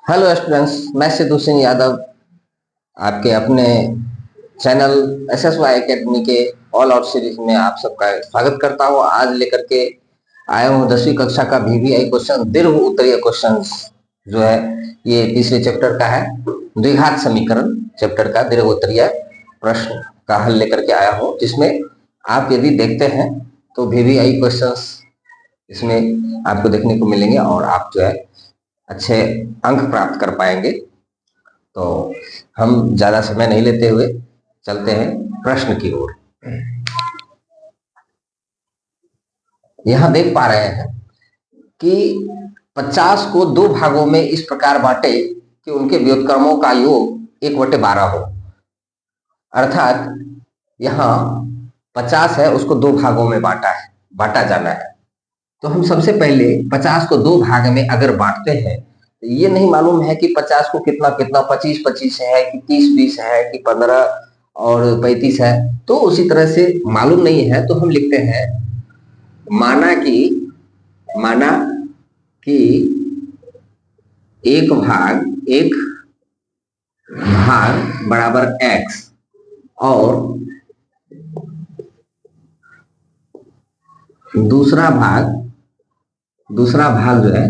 Hello students, मैं सिद्धू सिंह यादव आपके अपने चैनल SSY एकेडमी के ऑल आउट सीरीज में आप सबका स्वागत करता हूँ। आज लेकर के आया हूँ 10वीं कक्षा का VVI क्वेश्चन, दीर्घ उत्तरीय क्वेश्चन जो है ये तीसरे चैप्टर का है। द्विघात समीकरण चैप्टर का दीर्घ उत्तरीय प्रश्न का हल लेकर के आया हूँ, जिसमें आप यदि देखते हैं तो VVI क्वेश्चन इसमें आपको देखने को मिलेंगे और आप जो है अच्छे अंक प्राप्त कर पाएंगे। तो हम ज्यादा समय नहीं लेते हुए चलते हैं प्रश्न की ओर। यहां देख पा रहे हैं कि 50 को दो भागों में इस प्रकार बांटे कि उनके व्युत्क्रमों का योग 1/12 हो। अर्थात यहां 50 है, उसको दो भागों में बांटा जाना है। तो हम सबसे पहले 50 को दो भाग में अगर बांटते हैं तो ये नहीं मालूम है कि 50 को कितना कितना 25-25 है कि 30-20 है कि 15 और 35 है। तो उसी तरह से मालूम नहीं है तो हम लिखते हैं माना कि एक भाग बराबर x और दूसरा भाग जो है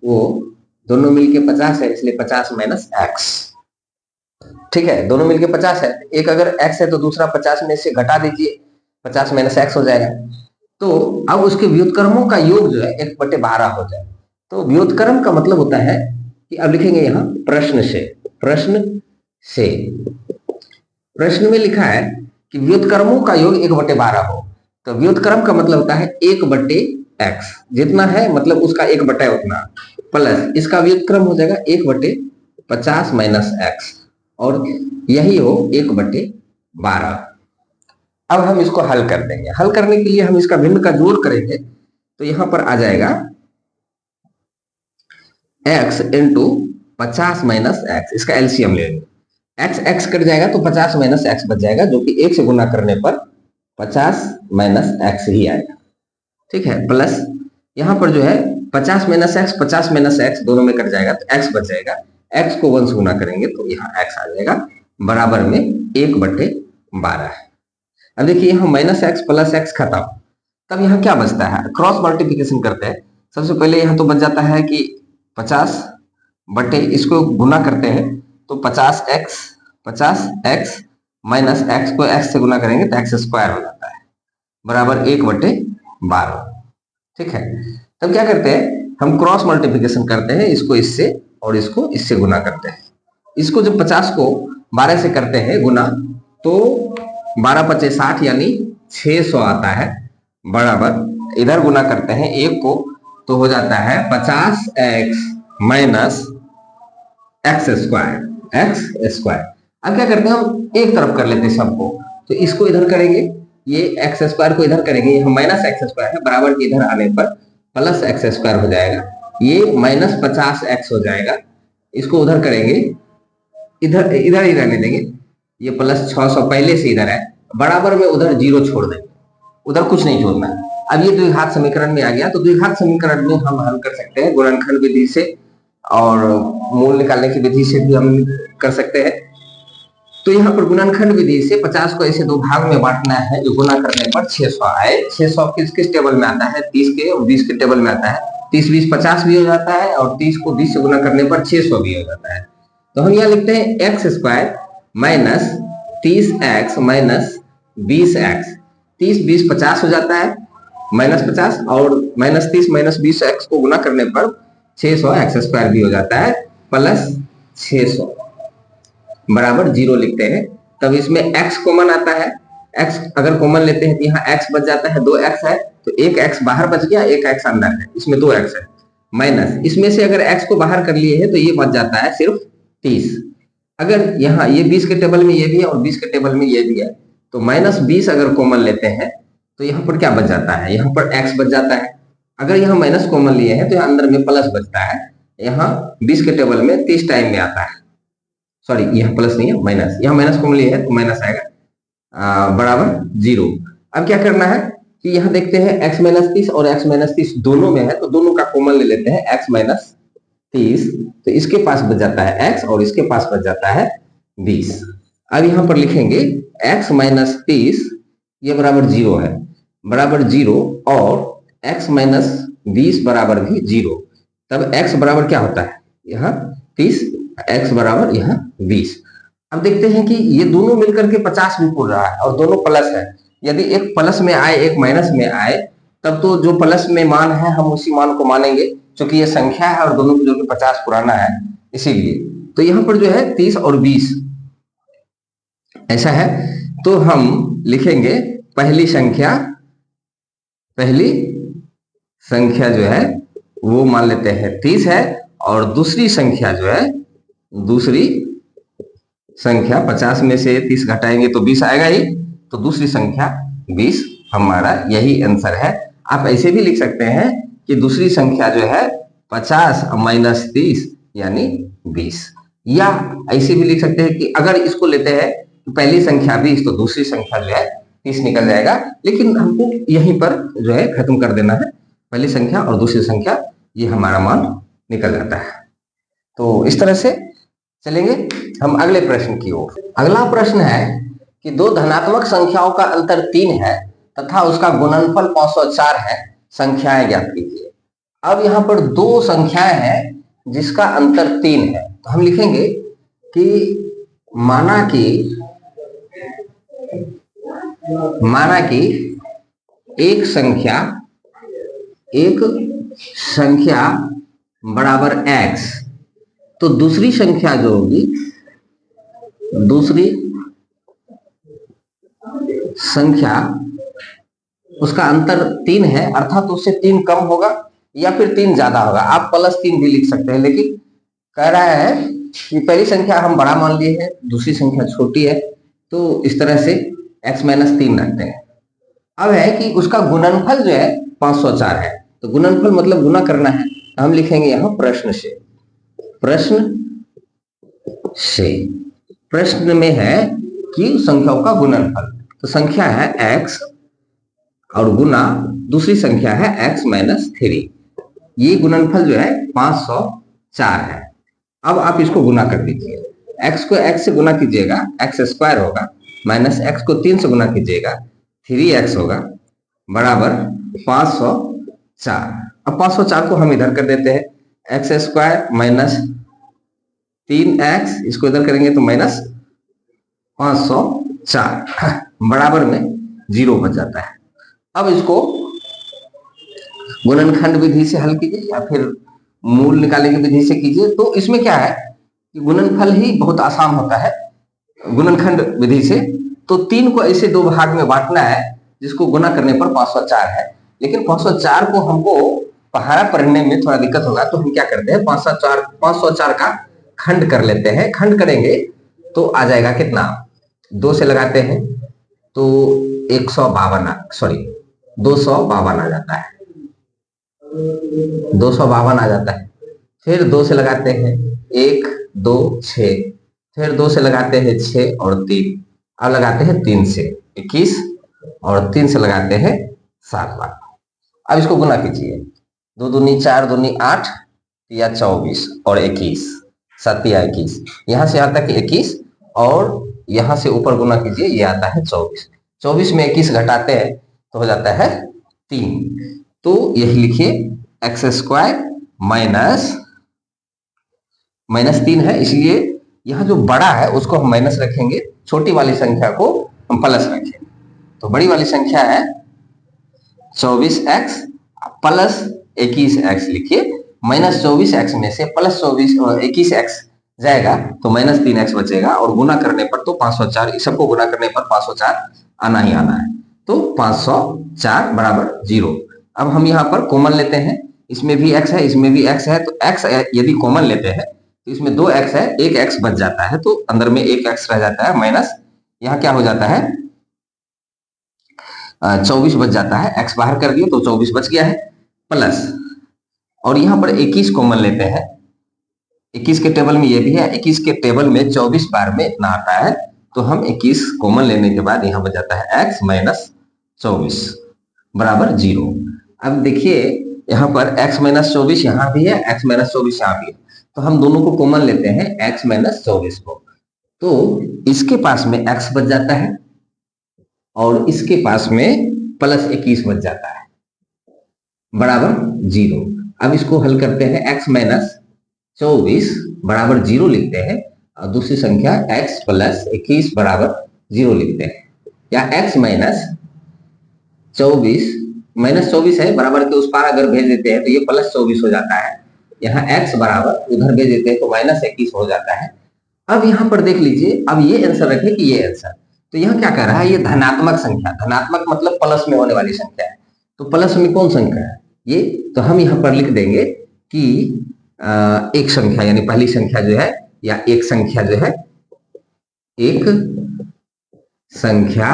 वो दोनों मिलके 50 है, इसलिए 50 माइनस एक्स। ठीक है, दोनों मिलके 50 है, एक अगर x है तो दूसरा 50 में से घटा दीजिए, 50 माइनस एक्स हो जाएगा। तो अब उसके व्युत्क्रमों का योग जो है 1/12 हो जाए। तो व्युत्क्रम का मतलब होता है कि अब लिखेंगे यहाँ प्रश्न में लिखा है कि व्युत्क्रमों का योग 1/12 हो। तो व्युत्क्रम का मतलब होता है 1/x, जितना है मतलब उसका 1/, उतना, प्लस इसका व्युत्क्रम हो जाएगा 1/50 माइनस एक्स, और यही हो 1/12। अब हम इसको हल कर देंगे। हल करने के लिए हम इसका भिन्न का जोड़ करेंगे तो यहां पर आ जाएगा x इंटू 50 माइनस एक्स, इसका एलसीएम लेंगे। x कट जाएगा तो 50 माइनस एक्स बच जाएगा, जो कि 1 से गुना करने पर 50 माइनस एक्स ही आएगा। ठीक है, प्लस यहां पर जो है 50 माइनस एक्स दोनों में कट जाएगा तो x बच जाएगा। x को 1 से गुना करेंगे तो यहाँ x आ जाएगा, बराबर में 1/12 है। अब देखिए यहाँ माइनस एक्स प्लस एक्स खत्म, तब यहाँ क्या बचता है? क्रॉस मल्टीप्लिकेशन करते हैं। सबसे पहले यहाँ तो बच जाता है कि 50 बटे इसको गुना करते हैं तो 50x माइनस एक्स को x से गुना करेंगे तो x स्क्वायर हो जाता है, बराबर 1/12। ठीक है, तब क्या करते हैं, हम क्रॉस मल्टीप्लिकेशन करते हैं, इसको इससे और इसको इससे गुना करते हैं। इसको जब 50 को 12 से करते हैं गुना तो 12×5 = 60 यानी 600 आता है, बराबर इधर गुना करते हैं एक को तो हो जाता है 50x माइनस एक्स स्क्वायर। अब क्या करते हैं, हम एक तरफ कर लेते हैं सबको, तो इसको इधर करेंगे, ये एक्स स्क्वायर को इधर करेंगे, ये माइनस एक्स स्क्वायर है, बराबर के इधर आने पर प्लस एक्स स्क्वायर हो जाएगा, ये माइनस 50x हो जाएगा। इसको उधर करेंगे, इधर ही रहने देंगे, ये प्लस 600 पहले से इधर है, बराबर में उधर 0 छोड़ देंगे, उधर कुछ नहीं छोड़ना है। अब ये द्विघात समीकरण में आ गया, तो द्विघात समीकरण में हम हल कर सकते हैं गुणनखंड विधि से और मूल निकालने की विधि से भी हम कर सकते हैं। तो यहाँ पर गुणनखंड विधि से 50 को ऐसे दो भाग में बांटना है जो गुना करने पर 600 आए। 600 किस टेबल में आता है? 30 के और 20 के टेबल में आता है। 30 20 50 भी हो जाता है और 30 को 20 से गुना करने पर 600 भी हो जाता है। तो हम यहाँ लिखते हैं x square minus 30x minus 20x। 30 20 50 हो जाता है, माइनस 50 और माइनस 30 माइनस 20x को गुना करने पर 600 एक्स स्क्वायर भी हो जाता है, प्लस 600 बराबर 0 लिखते हैं। तब इसमें x कॉमन आता है, x अगर कॉमन लेते हैं तो यहाँ x बच जाता है, 2x है तो एक x बाहर बच गया, एक x अंदर है, इसमें 2x है, माइनस इसमें से अगर x को बाहर कर लिए हैं तो ये बच जाता है सिर्फ 30। अगर यहाँ ये 20 के टेबल में ये भी है और 20 के टेबल में ये भी है तो माइनस 20 अगर कॉमन लेते हैं तो यहाँ पर क्या बच जाता है? यहाँ पर x बच जाता है। अगर यहाँ माइनस कॉमन लिए हैं तो यहाँ अंदर में प्लस बचता है, यहाँ 20 के टेबल में 30 टाइम में आता है, सॉरी यहाँ प्लस नहीं है माइनस, यहाँ माइनस कॉमन लिए है तो माइनस आएगा, बराबर 0। अब क्या करना है कि यहाँ देखते हैं x माइनस 30 और x माइनस 30 दोनों में है तो दोनों का कॉमन ले लेते हैं, x माइनस 30, तो इसके पास बच जाता है x और इसके पास बच जाता है 20। अब यहां पर लिखेंगे x माइनस 30 ये बराबर 0 है, बराबर 0, और x माइनस 20 बराबर भी 0। तब x बराबर क्या होता है, यहाँ 30, x बराबर यहाँ 20। अब देखते हैं कि ये दोनों मिलकर के 50 भी पूर रहा है और दोनों प्लस है। यदि एक प्लस में आए एक माइनस में आए तब तो जो प्लस में मान है हम उसी मान को मानेंगे, क्योंकि ये संख्या है और दोनों जो कि 50 पुराना है इसीलिए। तो यहाँ पर जो है 30 और 20 ऐसा है, तो हम लिखेंगे पहली संख्या जो है वो मान लेते हैं 30 है, और दूसरी संख्या जो है, दूसरी संख्या 50 में से 30 घटाएंगे तो 20 आएगा ही, तो दूसरी संख्या 20 हमारा यही आंसर है। आप ऐसे भी लिख सकते हैं कि दूसरी संख्या जो है 50 माइनस 30 यानी 20, या ऐसे भी लिख सकते हैं कि अगर इसको लेते हैं तो पहली संख्या 20 तो दूसरी संख्या जो है 30 निकल जाएगा, लेकिन हमको यहीं पर जो है खत्म कर देना है, पहली संख्या और दूसरी संख्या ये हमारा मान निकल जाता है। तो इस तरह से चलेंगे हम अगले प्रश्न की ओर। अगला प्रश्न है कि दो धनात्मक संख्याओं का अंतर 3 है तथा उसका गुणनफल 504 है, संख्याएं ज्ञात कीजिए। अब यहाँ पर दो संख्याएं हैं जिसका अंतर 3 है, तो हम लिखेंगे कि माना कि एक संख्या बराबर x, तो दूसरी संख्या जो होगी, दूसरी संख्या उसका अंतर 3 है, अर्थात उससे 3 कम होगा या फिर 3 ज्यादा होगा। आप +3 भी लिख सकते हैं, लेकिन कह रहा है कि पहली संख्या हम बड़ा मान लिए हैं, दूसरी संख्या छोटी है, तो इस तरह से x माइनस 3 रखते हैं। अब है कि उसका गुणनफल जो है 504 है, तो गुणनफल मतलब गुना करना है, तो हम लिखेंगे यहाँ प्रश्न में है कि संख्याओं का गुणनफल, तो संख्या है x और गुना दूसरी संख्या है x माइनस 3, ये गुणनफल जो है 504 है। अब आप इसको गुना कर दीजिए, x को x से गुना कीजिएगा x स्क्वायर होगा, माइनस x को 3 से गुना कीजिएगा 3x होगा, बराबर 504। अब 504 को हम इधर कर देते हैं, एक्स स्क्वायर माइनस 3x, इसको इधर करेंगे तो माइनस 504 बराबर में 0 बच जाता है। अब इसको गुणनखंड विधि से हल कीजिए या फिर मूल निकालने की विधि से कीजिए। तो इसमें क्या है कि गुणनफल ही बहुत आसान होता है गुणनखंड विधि से। तो 3 को ऐसे दो भाग में बांटना है जिसको गुना करने पर 504 है, लेकिन 504 को हमको पहाड़ा पढ़ने में थोड़ा दिक्कत होगा, तो हम क्या करते हैं 504 का खंड कर लेते हैं। खंड करेंगे तो आ जाएगा कितना, 2 से लगाते हैं तो 252 आ जाता है, 252 आ जाता है। फिर 2 से लगाते हैं 1 2 6, फिर 2 से लगाते हैं 6 और 3, अब लगाते हैं 3 से 21 और 3 से लगाते हैं 7 बार। अब इसको गुना कीजिए, 2 दूनी 4 दूनी 8 या 24 और 21, 7 या 21, यहाँ से आता है 21 और यहाँ से ऊपर गुना कीजिए, ये आता है 24। 24 में 21 घटाते हैं तो हो जाता है 3। तो यही लिखिए एक्स स्क्वायर माइनस 3 है, इसलिए यहाँ जो बड़ा है उसको हम माइनस रखेंगे, छोटी वाली संख्या को हम प्लस रखेंगे। तो बड़ी वाली संख्या है 24x प्लस 21x लिखिए, माइनस 24x में से प्लस 21x जाएगा तो माइनस 3x बचेगा, और गुना करने पर तो 504, सबको गुना करने पर 504 आना ही आना है, तो 504 बराबर 0। अब हम यहाँ पर कॉमन लेते हैं, इसमें भी x है इसमें भी x है, तो x यदि कॉमन लेते हैं तो इसमें 2x है, 1x बच जाता है, तो अंदर में 1x रह जाता है, माइनस यहाँ क्या हो जाता है 24 बच जाता है, x बाहर कर दिए तो 24 बच गया है, प्लस और यहाँ पर 21 कॉमन लेते हैं, 21 के टेबल में ये भी है, 21 के टेबल में 24 बार में इतना आता है, तो हम 21 कॉमन लेने के बाद यहाँ बच जाता है x माइनस 24 बराबर 0। अब देखिए यहाँ पर x माइनस 24 यहाँ भी है, x माइनस 24 यहाँ भी है, तो हम दोनों को कॉमन लेते हैं x माइनस 24 को, तो इसके पास में x बच जाता है और इसके पास में प्लस 21 बच जाता है बराबर 0। अब इसको हल करते हैं, x माइनस 24 बराबर 0 लिखते हैं और दूसरी संख्या x प्लस 21 बराबर 0 लिखते हैं, या x माइनस 24 माइनस 24 है बराबर के उस पार अगर भेज देते हैं तो ये प्लस 24 हो जाता है, यहाँ x बराबर उधर भेज देते हैं तो माइनस 21 हो जाता है। अब यहाँ पर देख लीजिए, अब ये आंसर रखे कि ये आंसर, तो यहाँ क्या कह रहा है, ये धनात्मक संख्या, धनात्मक मतलब प्लस में होने वाली संख्या है, तो प्लस में कौन संख्या है ये, तो हम यहाँ पर लिख देंगे कि एक संख्या यानी पहली संख्या जो है, या एक संख्या जो है, एक संख्या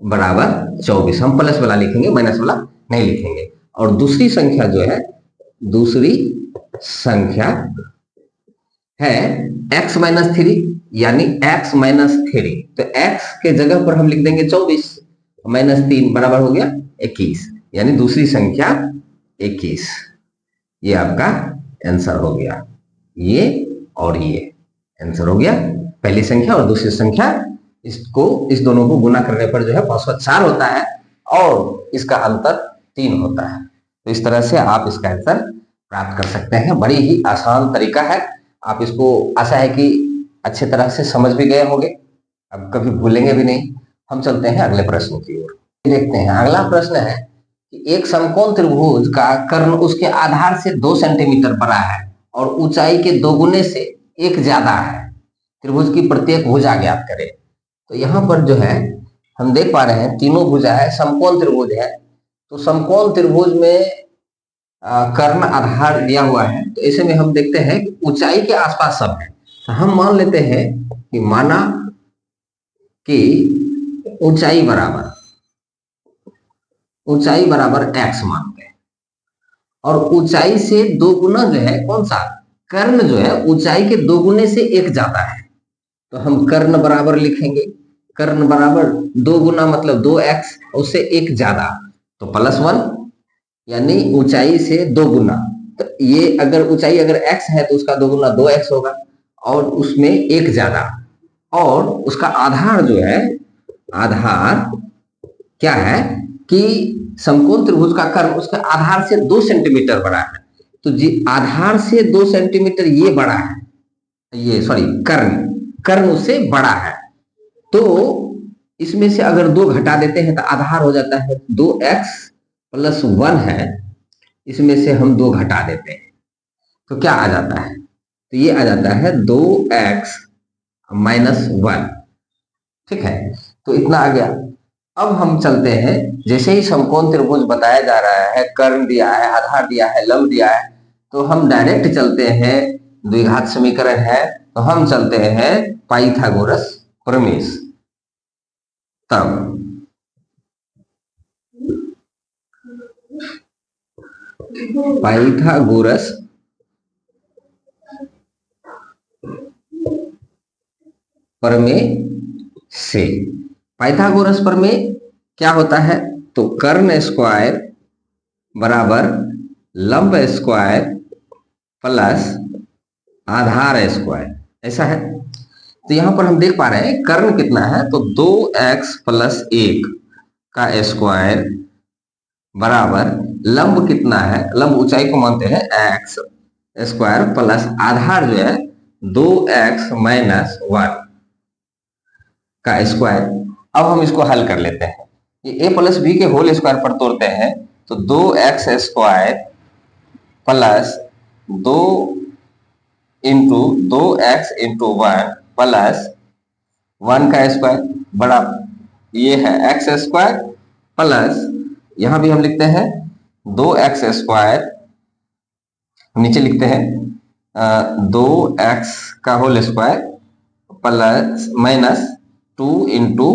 बराबर 24, हम प्लस वाला लिखेंगे, माइनस वाला नहीं लिखेंगे। और दूसरी संख्या जो है, दूसरी संख्या है x माइनस 3 यानी x माइनस 3, तो x के जगह पर हम लिख देंगे 24 माइनस 3 बराबर हो गया 21, यानी दूसरी संख्या 21। ये आपका आंसर हो गया, ये और ये आंसर हो गया, पहली संख्या और दूसरी संख्या, इस दोनों को गुना करने पर जो है 504 होता है और इसका अंतर 3 होता है। तो इस तरह से आप इसका आंसर प्राप्त कर सकते हैं, बड़ी ही आसान तरीका है, आप इसको आशा है कि अच्छे तरह से समझ भी गए होंगे, अब कभी भूलेंगे भी नहीं। हम चलते हैं अगले प्रश्न की ओर, देखते हैं। अगला प्रश्न है कि एक समकोण त्रिभुज का कर्ण उसके आधार से 2 सेंटीमीटर बड़ा है और ऊंचाई के 2 गुने से 1 ज्यादा है, त्रिभुज की प्रत्येक भुजा ज्ञात करें। तो यहाँ पर जो है हम देख पा रहे हैं तीनों भुजा है, समकोण त्रिभुज है, तो समकोण त्रिभुज में कर्ण आधार दिया हुआ है, तो ऐसे में हम देखते हैं कि ऊंचाई के आसपास सब है, तो हम मान लेते हैं कि माना कि ऊंचाई बराबर x मानते हैं और ऊंचाई से 2 गुना जो है कौन सा, कर्ण जो है ऊंचाई के 2 गुने से 1 ज्यादा है, तो हम कर्ण बराबर लिखेंगे, कर्ण बराबर 2 गुना मतलब 2x, उससे 1 ज्यादा तो +1, यानी ऊंचाई से 2 गुना, तो ये अगर ऊंचाई अगर x है तो उसका 2 गुना 2x होगा और उसमें 1 ज्यादा, और उसका आधार जो है, आधार क्या है कि समकोण त्रिभुज का कर्ण उसके आधार से 2 सेंटीमीटर बड़ा है, तो जी आधार से 2 सेंटीमीटर ये बड़ा है, ये सॉरी कर्ण उससे बड़ा है, तो इसमें से अगर 2 घटा देते हैं तो आधार हो जाता है 2x प्लस 1 है, इसमें से हम 2 घटा देते हैं तो क्या आ जाता है, तो ये आ जाता है 2x माइनस 1, ठीक है, तो इतना आ गया। अब हम चलते हैं, जैसे ही समकोण त्रिभुज बताया जा रहा है, कर्ण दिया है, आधार दिया है, लंब दिया है, तो हम डायरेक्ट चलते हैं, द्विघात समीकरण है तो हम चलते हैं पाइथागोरस प्रमेय। तब पाइथागोरस प्रमेय से, पाइथागोरस प्रमेय क्या होता है, तो कर्ण स्क्वायर बराबर लंब स्क्वायर प्लस आधार स्क्वायर, ऐसा है। तो यहां पर हम देख पा रहे हैं कर्ण कितना है, तो 2x प्लस 1 का स्क्वायर बराबर लंब कितना है, लंब ऊंचाई को मानते हैं x स्क्वायर प्लस आधार जो है 2x माइनस 1 का स्क्वायर। अब हम इसको हल कर लेते हैं, ये a प्लस बी के होल स्क्वायर पर तोड़ते हैं, तो 2x square plus 2 into 2x into 1 plus 1 का स्क्वायर बड़ा, ये है x स्क्वायर प्लस, यहां भी हम लिखते हैं 2x स्क्वायर, नीचे लिखते हैं 2x का whole square plus minus 2 into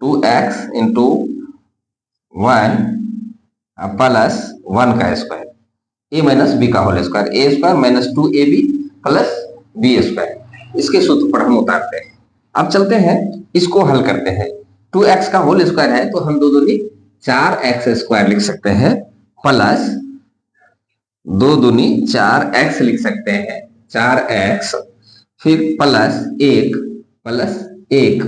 2x into 1 plus 1 का स्क्वायर, a माइनस बी का whole square, A square minus 2ab plus B square, इसके सूत्र पर हम उतारते हैं। अब चलते हैं इसको हल करते हैं, 2x का होल स्क्वायर है तो हम 2 दूनी 4x स्क्वायर लिख सकते हैं प्लस 2 दूनी 4x लिख सकते हैं, 4x, फिर प्लस एक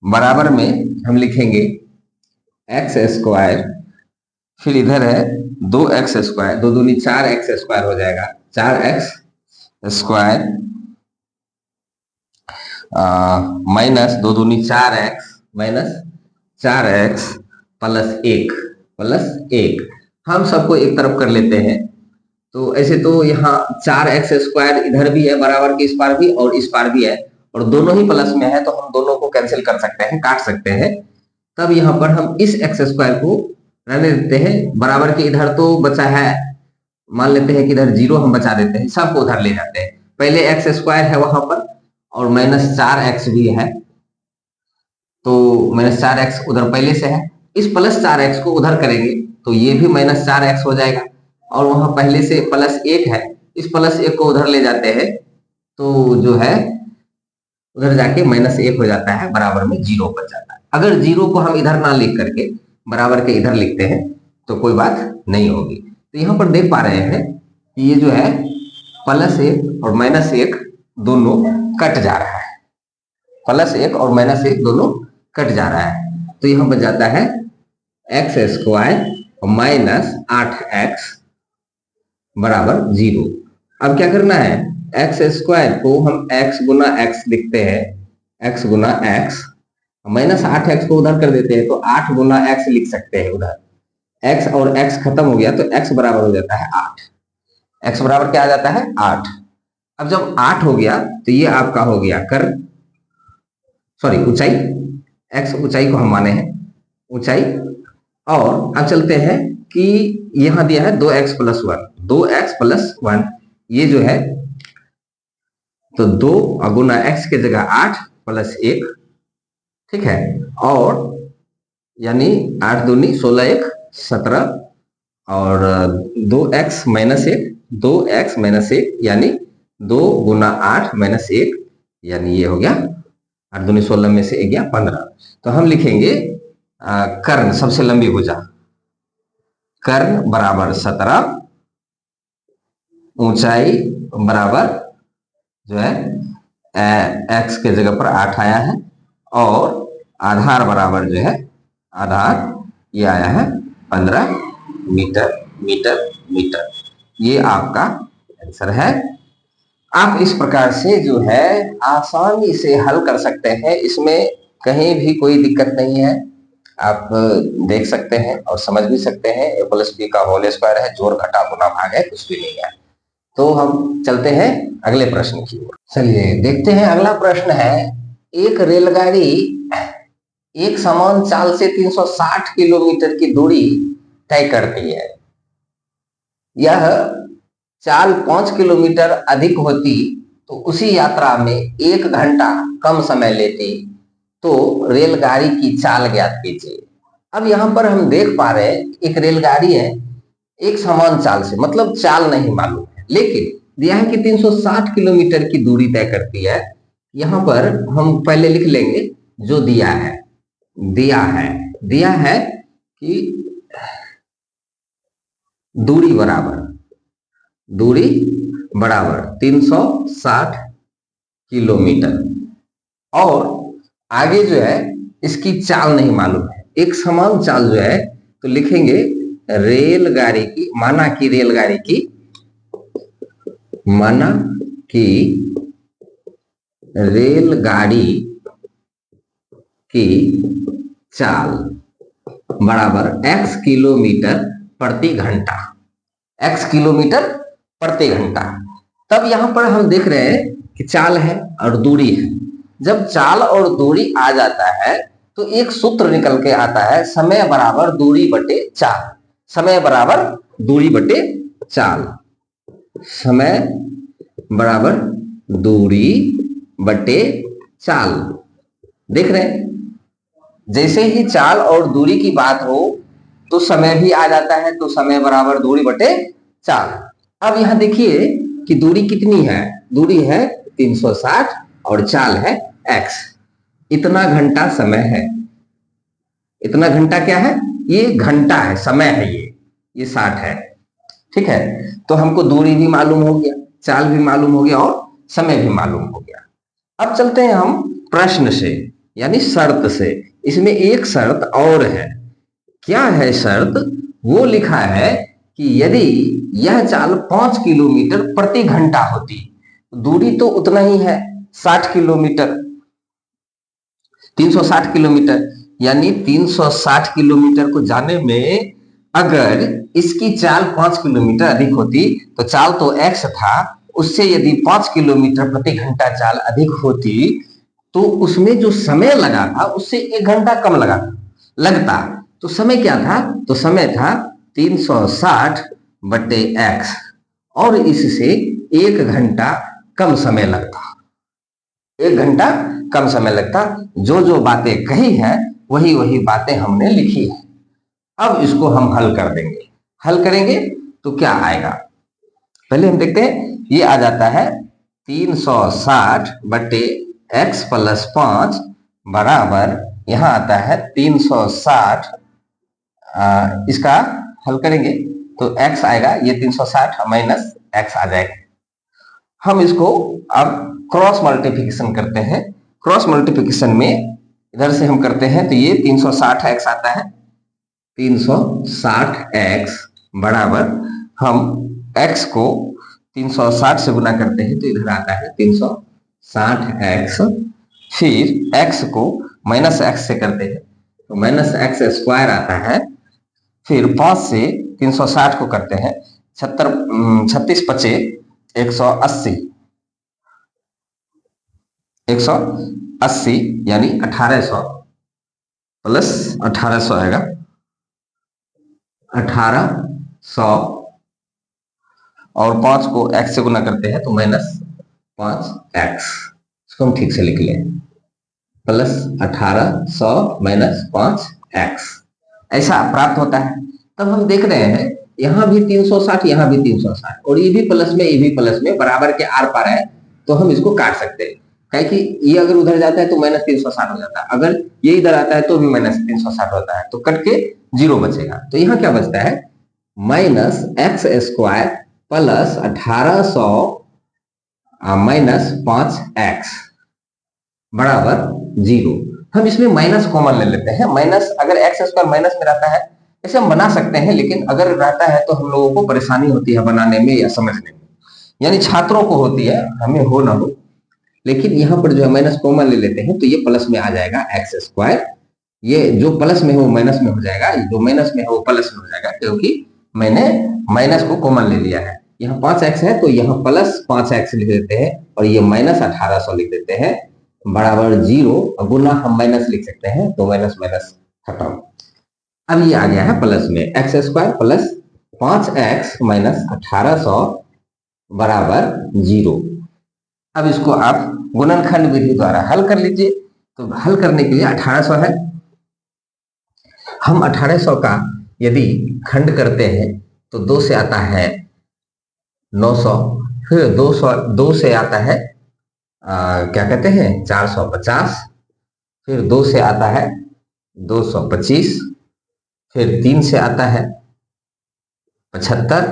बराबर में हम लिखेंगे एक्स स्क्वायर, फिर इधर है 2x स्क्वायर, 2 दूनी 4x स्क्वायर हो जाएगा, 4x स्क्वायर माइनस 2 दूनी 4x माइनस 4x प्लस एक। हम सबको एक तरफ कर लेते हैं, तो ऐसे तो यहाँ 4x स्क्वायर इधर भी है बराबर के इस पार भी और इस पार भी है, और दोनों ही प्लस में है, तो हम दोनों को कैंसिल कर सकते हैं, काट सकते हैं। तब यहाँ पर हम इस एक्स स्क्वायर को रहने देते हैं, बराबर के इधर तो बचा है, मान लेते हैं कि इधर 0 हम बचा देते हैं, सबको उधर ले जाते हैं। पहले एक्स स्क्वायर है वहां पर और माइनस 4x भी है, तो माइनस 4x उधर पहले से है, इस प्लस 4x को उधर करेंगे तो ये भी माइनस 4x हो जाएगा, और वहां पहले से प्लस 1 है, इस प्लस 1 को उधर ले जाते हैं तो जो है उधर जाके माइनस 1 हो जाता है, बराबर में 0 बच जाता है। अगर 0 को हम इधर ना लिख करके बराबर के इधर लिखते हैं तो कोई बात नहीं होगी। तो यहाँ पर देख पा रहे हैं कि ये जो है प्लस 1 और माइनस 1 दोनों कट जा रहा है, प्लस 1 और माइनस 1 दोनों कट जा रहा है, तो यहाँ बच जाता है एक्स स्क्वायर माइनस 8x बराबर 0। अब क्या करना है, एक्स स्क्वायर को हम x गुना x लिखते हैं, x गुना x, माइनस 8x को उधर कर देते हैं तो 8 गुना x लिख सकते हैं उधर, x और x खत्म हो गया तो x बराबर हो जाता है 8, x बराबर क्या आ जाता है 8। अब जब 8 हो गया तो ये आपका हो गया ऊंचाई, x ऊंचाई को हम माने हैं ऊंचाई। और अब चलते हैं कि यहां दिया है 2x प्लस 1, 2x प्लस 1 ये जो है, तो 2 गुना x के जगह 8 प्लस 1, ठीक है, और यानी 8 दूनी 16 1 17, और 2x माइनस 1, 2x माइनस 1 यानी 2 गुना 8 माइनस 1, यानी ये हो गया 8 दूनी 16 में से 1 गया 15। तो हम लिखेंगे कर्ण सबसे लंबी भुजा, कर्ण बराबर 17, ऊंचाई बराबर जो है x के जगह पर 8 आया है, और आधार बराबर जो है आधार ये आया है 15 मीटर मीटर मीटर। ये आपका आंसर है। आप इस प्रकार से जो है आसानी से हल कर सकते हैं, इसमें कहीं भी कोई दिक्कत नहीं है, आप देख सकते हैं और समझ भी सकते हैं। a प्लस बी का होल स्क्वायर है, जोड़ घटा गुना भाग है, कुछ भी नहीं है। तो हम चलते हैं अगले प्रश्न की ओर। चलिए देखते हैं, अगला प्रश्न है, एक रेलगाड़ी एक समान चाल से 360 किलोमीटर की दूरी तय करती है, यह चाल 5 किलोमीटर अधिक होती तो उसी यात्रा में 1 घंटा कम समय लेती, तो रेलगाड़ी की चाल ज्ञात कीजिए। अब यहां पर हम देख पा रहे हैं एक रेलगाड़ी है, एक समान चाल से, मतलब चाल नहीं मालूम है, लेकिन दिया है कि 360 किलोमीटर की दूरी तय करती है। यहां पर हम पहले लिख लेंगे जो दिया है कि दूरी बराबर 360 किलोमीटर, और आगे जो है इसकी चाल नहीं मालूम है, एक समान चाल जो है तो लिखेंगे रेलगाड़ी की, माना कि रेलगाड़ी की चाल बराबर x किलोमीटर प्रति घंटा, x किलोमीटर प्रति घंटा। तब यहां पर हम देख रहे हैं कि चाल है और दूरी है, जब चाल और दूरी आ जाता है तो एक सूत्र निकल के आता है, समय बराबर दूरी बटे चाल, समय बराबर दूरी बटे चाल, समय बराबर दूरी बटे चाल। देख रहे हैं, जैसे ही चाल और दूरी की बात हो तो समय भी आ जाता है, तो समय बराबर दूरी बटे चाल। अब यहां देखिए कि दूरी कितनी है, दूरी है 360 और चाल है x, इतना घंटा समय है, इतना घंटा क्या है, ये घंटा है, समय है, ये 60 है, ठीक है, तो हमको दूरी भी मालूम हो गया, चाल भी मालूम हो गया और समय भी मालूम हो गया। अब चलते हैं हम प्रश्न से, यानी शर्त से। इसमें एक शर्त और है। क्या है शर्त? वो लिखा है कि यदि यह चाल 5 किलोमीटर प्रति घंटा होती, दूरी तो उतना ही है 60 किलोमीटर, 360 किलोमीटर, यानी 360 किलोमीटर को जाने में अगर इसकी चाल 5 किलोमीटर अधिक होती, तो चाल तो x था, उससे यदि 5 किलोमीटर प्रति घंटा चाल अधिक होती तो उसमें जो समय लगा था उससे 1 घंटा कम लगता। तो समय क्या था? तो समय था 360 बटे x, और इससे 1 घंटा कम समय लगता, 1 घंटा कम समय लगता। जो जो बातें कही है वही वही बातें हमने लिखी है। अब इसको हम हल कर देंगे। हल करेंगे तो क्या आएगा, पहले हम देखते हैं। ये आ जाता है 360 बटे x प्लस 5 बराबर, यहां आता है 360, इसका हल करेंगे तो x आएगा, ये 360 माइनस x आ जाएगा। हम इसको अब क्रॉस मल्टीप्लिकेशन करते हैं। क्रॉस मल्टीप्लिकेशन में इधर से हम करते हैं तो ये 360x आता है, 360x बराबर, हम x को 360 से गुना करते हैं तो इधर आता है 360x, फिर x को माइनस x से करते हैं तो माइनस x स्क्वायर आता है, फिर 5 से 360 को करते हैं, 36 पचे 180, 180 यानी 1800 प्लस 1800 आएगा, 1800, और 5 को x से गुना करते हैं तो माइनस 5x, इसको हम ठीक से लिख लें, प्लस 1800 माइनस 5x, ऐसा प्राप्त होता है। तब हम देख रहे हैं यहां भी 360, यहां भी 360, और ये भी प्लस में, ये भी प्लस में, बराबर के आर पार है, तो हम इसको काट सकते हैं। काहे कि ये अगर उधर जाता है तो माइनस 360 हो जाता है, अगर ये इधर आता है तो भी माइनस 360 होता है, तो कट के 0 बचेगा। तो यहाँ क्या बचता है? Minus x square plus 1800 minus 5x बराबर 0। हम इसमें माइनस कॉमन ले लेते हैं। माइनस, अगर एक्स स्क्वायर माइनस में रहता है ऐसे हम बना सकते हैं, लेकिन अगर रहता है तो हम लोगों को परेशानी होती है बनाने में या समझने में, यानी छात्रों को होती है, हमें हो ना हो। लेकिन यहाँ पर जो है माइनस कॉमन ले लेते हैं तो ये प्लस में आ जाएगा एक्स स्क्वायर, ये जो प्लस में है वो माइनस में हो जाएगा, जो माइनस में है वो प्लस में हो जाएगा, क्योंकि मैंने माइनस को कॉमन ले लिया है। यहाँ 5x है तो यहाँ प्लस 5x लिख देते हैं, और ये माइनस 1800 लिख देते हैं बराबर 0, गुना हम माइनस लिख सकते हैं तो माइनस माइनस खत्म। अब ये आ गया है प्लस में, x square plus 5x minus 1800 बराबर 0। अब इसको आप गुणनखंड विधि द्वारा हल कर लीजिए। तो हल करने के लिए 1800 है, हम 1800 का यदि खंड करते हैं तो 2 से आता है 900, फिर 2 से आता है क्या कहते हैं 450, फिर 2 से आता है 225, फिर 3 से आता है 75,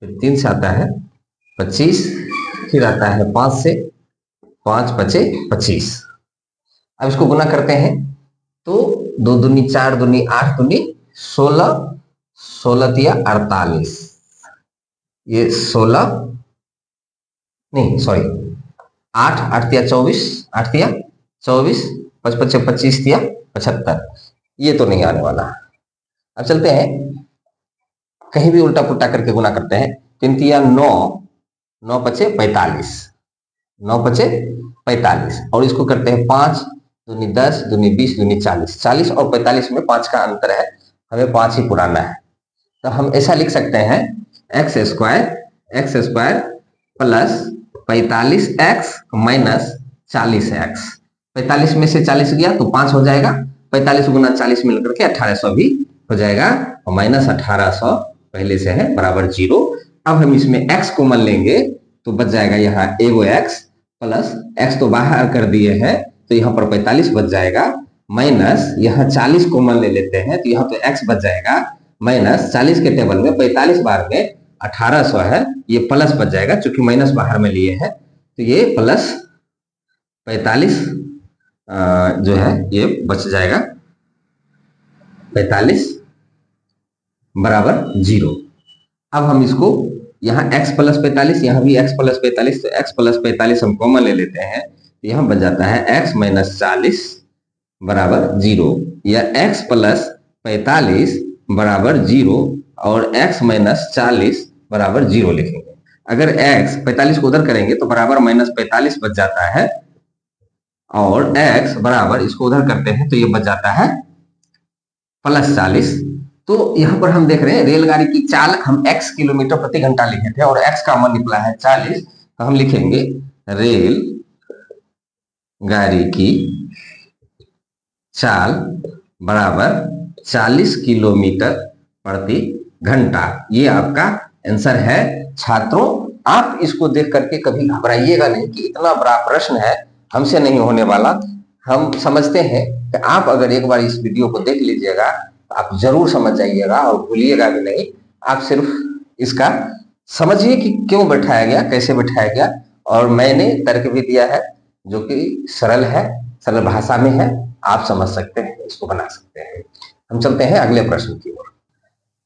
फिर 3 से आता है 25, फिर आता है 5 से, 5 बचे 25। अब इसको गुना करते हैं तो 2 दूनी 4 दूनी 8 दूनी 16, 16 तिया 48, ये 16 नहीं सॉरी 8 8 तिया 24, 8 तिया 24, 5 5 25 तिया 75, ये तो नहीं आने वाला। अब चलते हैं, कहीं भी उल्टा पुल्टा करके गुना करते हैं। 3 तिया 9, 9 पचे 45, 9 पचे 45, और इसको करते हैं 5 दूनी 10 दूनी 20 दूनी 40, 40 और 45 में 5 का अंतर है, हमें 5 ही पुराना है। तो हम ऐसा लिख सकते हैं x square plus 45x minus 40x, 45 में से 40 गया तो 5 हो जाएगा, 45 गुना 40 मिलकर के 1800 भी हो जाएगा, और माइनस 1800 पहले से है बराबर 0। अब हम इसमें x कॉमन लेंगे तो बच जाएगा यहाँ एगो x, प्लस x तो बाहर कर दिए हैं तो यहाँ पर 45 बच जाएगा, माइनस यहाँ 40 कॉमन ले लेते हैं तो यहाँ पे x बच जाएगा, माइनस 40 के टेबल में 45 बार में 1800 है, ये प्लस बच जाएगा, चूंकि माइनस बाहर में लिए है तो ये प्लस 45 जो है ये बच जाएगा, 45 बराबर 0। अब हम इसको यहाँ x प्लस 45, यहाँ भी x प्लस 45, तो x प्लस 45 हम कॉमन ले लेते हैं, तो यहाँ बन जाता है x माइनस 40 बराबर 0, या x प्लस 45 बराबर 0 और x माइनस 40 बराबर 0 लिखेंगे। अगर x 45 को उधर करेंगे तो बराबर माइनस 45 बच जाता है, और x बराबर इसको उधर करते हैं तो ये बच जाता है प्लस 40। तो यहाँ पर हम देख रहे हैं रेलगाड़ी की चाल हम x किलोमीटर प्रति घंटा लिखे थे और x का मान निकला है 40, तो हम लिखेंगे रेल गाड़ी की चाल बराबर 40 किलोमीटर प्रति घंटा। ये आपका आंसर है। छात्रों, आप इसको देख करके कभी घबराइएगा नहीं कि इतना बड़ा प्रश्न है, हमसे नहीं होने वाला। हम समझते हैं कि आप अगर एक बार इस वीडियो को देख लीजिएगा तो आप जरूर समझ जाइएगा और भूलिएगा भी नहीं। आप सिर्फ इसका समझिए कि क्यों बैठाया गया, कैसे बैठाया गया, और मैंने तर्क भी दिया है जो कि सरल है, सरल भाषा में है, आप समझ सकते हैं, इसको बना सकते हैं। हम चलते हैं अगले प्रश्न की ओर।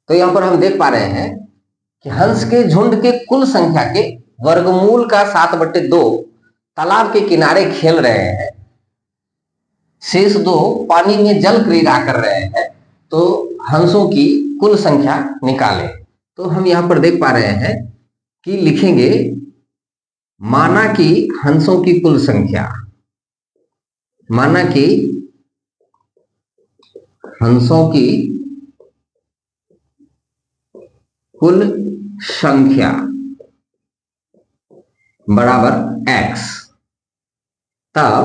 तो यहाँ पर हम देख पा रहे हैं कि हंस के झुंड के कुल संख्या के वर्गमूल का 7/2 तालाब के किनारे खेल रहे हैं, शेष 2 पानी में जल क्रीड़ा कर रहे हैं, तो हंसों की कुल संख्या निकालें। तो हम यहाँ पर देख पा रहे हैं कि लिखेंगे माना कि हंसों की कुल संख्या, माना कि हंसों की कुल संख्या बराबर x, तब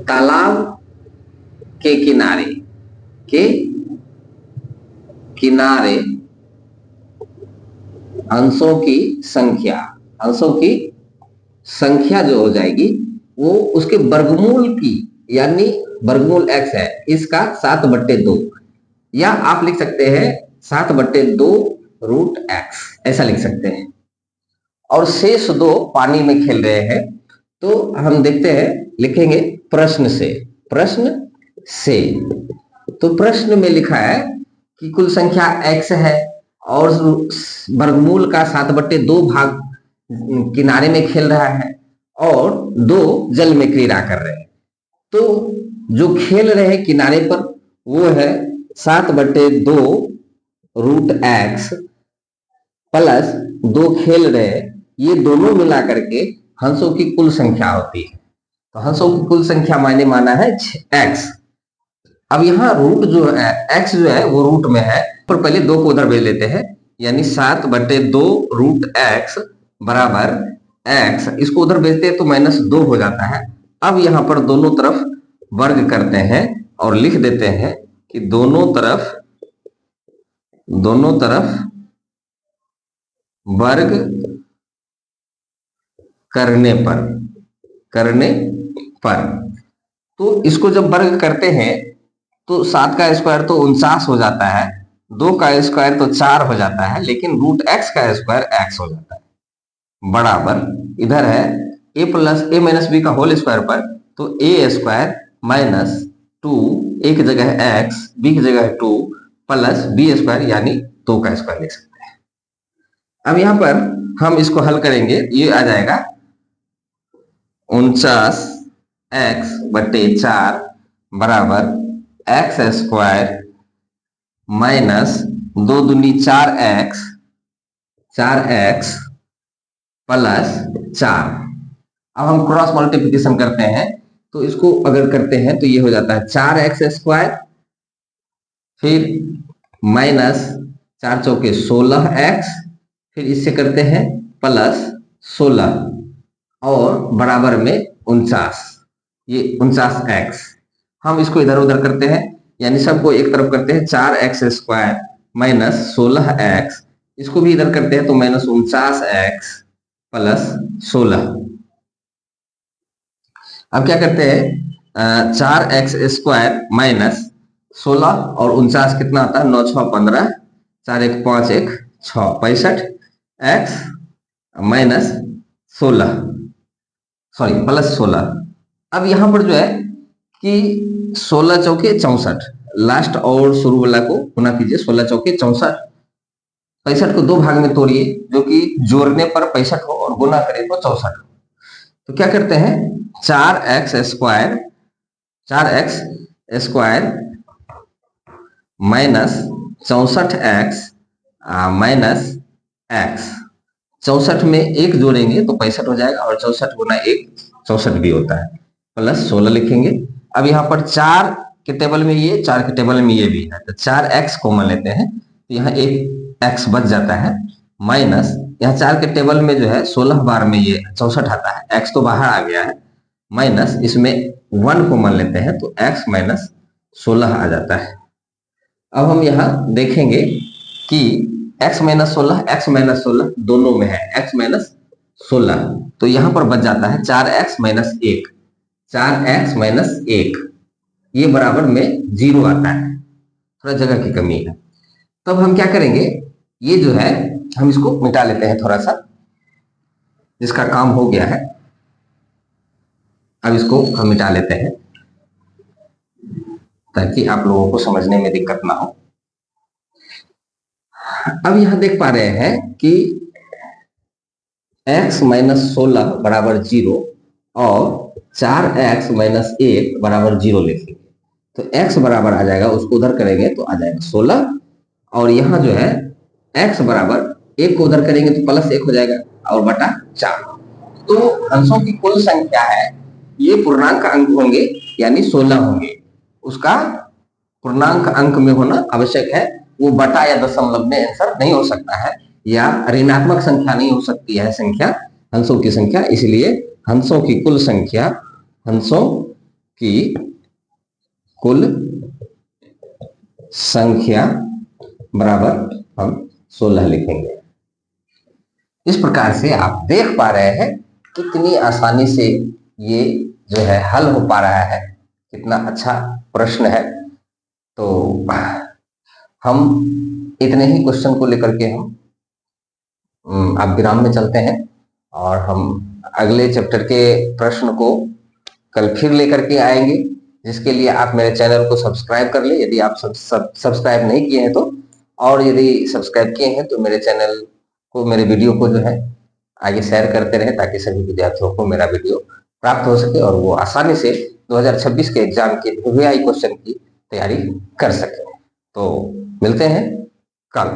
तालाब के किनारे हंसों की संख्या जो हो जाएगी वो उसके वर्गमूल की, यानी वर्गमूल x है इसका 7/2, या आप लिख सकते हैं 7/2 रूट x, ऐसा लिख सकते हैं। और शेष 2 पानी में खेल रहे हैं, तो हम देखते हैं, लिखेंगे प्रश्न से। तो प्रश्न में लिखा है कि कुल संख्या x है और वर्गमूल का 7/2 भाग किनारे में खेल रहा है और 2 जल में क्रीड़ा कर रहे हैं। तो जो खेल रहे हैं किनारे पर वो है 7/2 रूट x प्लस 2 खेल रहे, ये दोनों मिला करके हंसों की कुल संख्या होती है। तो हंसों की कुल संख्या मैंने माना है x। अब यहाँ रूट जो है x जो है वो रूट में है, पर पहले 2 को उधर भेज लेते हैं, यानी 7/2 रूट x बराबर x, इसको उधर भेजते हैं तो -2 हो जाता है। अब यहाँ पर दोनों तरफ वर्ग करते हैं और लिख देते हैं कि दोनों तरफ वर्ग करने पर तो इसको जब वर्ग करते हैं तो 7 का स्क्वायर तो 49 हो जाता है, 2 का स्क्वायर तो 4 हो जाता है, लेकिन रूट x का स्क्वायर x हो जाता है, बराबर इधर है a plus a minus B का होल स्क्वायर पर, तो a स्क्वायर माइनस 2, a की जगह है x, b की जगह है 2 प्लस b स्क्वायर यानी 2 का स्क्वायर लिख सकते हैं। अब यहाँ पर हम इसको हल करेंगे, ये आ जाएगा 49x/4 बराबर x स्क्वायर माइनस 2 दूनी 4x प्लस 4। अब हम क्रॉस मल्टीप्लिकेशन करते हैं, तो इसको अगर करते हैं तो ये हो जाता है 4x स्क्वायर, फिर माइनस 4 चौके 16x, फिर इससे करते हैं प्लस 16 और बराबर में 49, ये 49x। हम इसको इधर उधर करते हैं, यानी सबको एक तरफ करते हैं, 4x स्क्वायर माइनस 16x, इसको भी इधर करते हैं तो -49x प्लस 16। अब क्या करते हैं, 4x स्क्वायर माइनस 16 और 49 कितना आता है, 9 6 15, 4 1 5 1 6 65 एक्स माइनस 16 सॉरी प्लस 16। अब यहां पर जो है कि 16 चौके 64, लास्ट और शुरू वाला को गुना कीजिए। 16 चौके 64, 65 को 2 भाग में तोड़िए जो कि जोड़ने पर 65 हो और गुना करें तो 64 हो। तो क्या करते हैं, 4x square minus 64x minus x, 64 में 1 जोड़ेंगे तो 65 हो जाएगा और 64 गुना 1 64 भी होता है, प्लस 16 लिखेंगे। अब यहाँ पर 4 के टेबल में ये, 4 के टेबल में ये भी है, तो 4x कॉमन लेते हैं तो यहाँ एक x बच जाता है, माइनस यहाँ 4 के टेबल में जो है 16 बार में ये 64 आता है, x तो बाहर आ गया है, माइनस इसमें 1 कॉमन लेते हैं तो x माइनस 16 आ जाता है। अब हम यहाँ देखेंगे कि x माइनस 16 दोनों में है, x माइनस 16, तो यहाँ पर बच जाता है 4x माइनस 1, 4x माइनस 1, ये बराबर में 0 आता है, थोड़ा जगह की कमी है। तब हम क्या करेंगे, ये जो है हम इसको मिटा लेते हैं थोड़ा सा, जिसका काम हो गया है। अब इसको हम मिटा लेते हैं ताकि आप लोगों को समझने में दिक्कत ना हो। अब यहां देख पा रहे हैं कि x माइनस 16 बराबर 0 और 4x माइनस 1 बराबर 0 लिखेंगे तो x बराबर आ जाएगा, उसको उधर करेंगे तो आ जाएगा 16, और यहाँ जो है x बराबर 1 को उधर करेंगे तो प्लस 1 हो जाएगा और बटा 4। तो अंशों की कुल संख्या है, ये पूर्णांक अंक होंगे यानी 16 होंगे, उसका पूर्णांक अंक में होना आवश्यक है, वो बटा या दशमलव में आंसर नहीं हो सकता है, या ऋणात्मक संख्या नहीं हो सकती है संख्या, हंसों की संख्या, इसलिए हंसों की कुल संख्या, हंसों की कुल संख्या बराबर हम 16 लिखेंगे। इस प्रकार से आप देख पा रहे हैं कितनी आसानी से ये जो है हल हो पा रहा है, कितना अच्छा प्रश्न है। तो हम इतने ही क्वेश्चन को लेकर के हम अब विराम में चलते हैं, और हम अगले चैप्टर के प्रश्न को कल फिर लेकर के आएंगे, जिसके लिए आप मेरे चैनल को सब्सक्राइब कर ले यदि आप सब्सक्राइब नहीं किए हैं तो, और यदि सब्सक्राइब किए हैं तो मेरे चैनल को, मेरे वीडियो को जो है आगे शेयर करते रहे, ताकि सभी विद्यार्थियों को मेरा वीडियो प्राप्त हो सके और वो आसानी से 2026 के एग्जाम के VVI क्वेश्चन की तैयारी कर सके। तो मिलते हैं कल।